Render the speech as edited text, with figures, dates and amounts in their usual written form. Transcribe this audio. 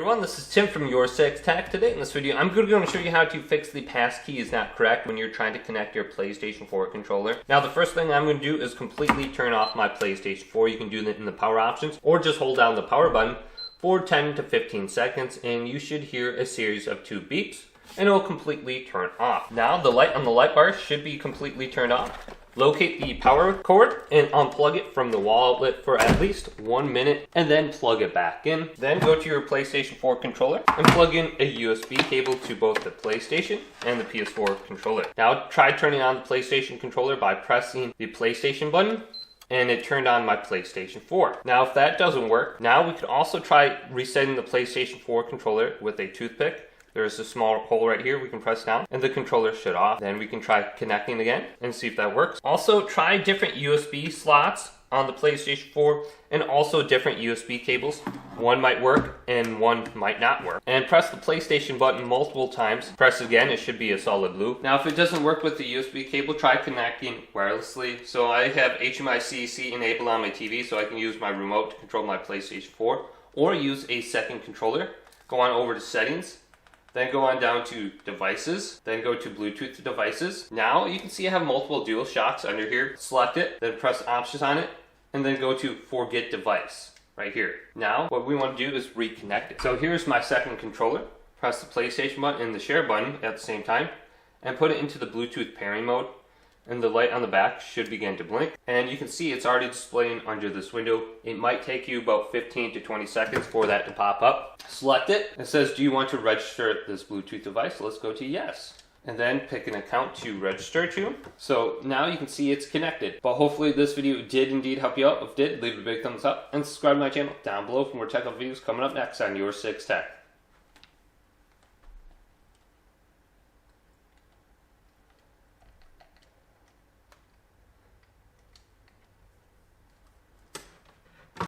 everyone, this is Tim from YourSixTech. Today in this video, I'm going to show you how to fix the passkey is not correct when you're trying to connect your PlayStation 4 controller. Now, the first thing I'm going to do is completely turn off my PlayStation 4. You can do that in the power options, or just hold down the power button for 10 to 15 seconds, and you should hear a series of 2 beeps, and it will completely turn off. Now, the light on the light bar should be completely turned off. Locate the power cord and unplug it from the wall outlet for at least 1 minute and then plug it back in. Then go to your PlayStation 4 controller and plug in a USB cable to both the PlayStation and the PS4 controller. Now try turning on the PlayStation controller by pressing the PlayStation button, and it turned on my PlayStation 4. Now if that doesn't work, now we could also try resetting the PlayStation 4 controller with a toothpick. There's a small hole right here we can press down and the controller shut off. Then we can try connecting again and see if that works. Also try different USB slots on the PlayStation 4 and also different USB cables. One might work and one might not work. And press the PlayStation button multiple times. Press again, it should be a solid blue. Now if it doesn't work with the USB cable, try connecting wirelessly. So I have HDMI-C enabled on my TV so I can use my remote to control my PlayStation 4 or use a second controller. Go on over to settings. Then go on down to devices, then go to Bluetooth devices. Now you can see I have multiple dual shocks under here. Select it, then press options on it, and then go to forget device right here. Now what we want to do is reconnect it. So here's my second controller. Press the PlayStation button and the share button at the same time and put it into the Bluetooth pairing mode. And the light on the back should begin to blink. And you can see it's already displaying under this window. It might take you about 15 to 20 seconds for that to pop up. Select it. It says, do you want to register this Bluetooth device? Let's go to yes. And then pick an account to register to. So now you can see it's connected. But hopefully this video did indeed help you out. If it did, leave a big thumbs up and subscribe to my channel down below for more tech videos coming up next on YourSixTech.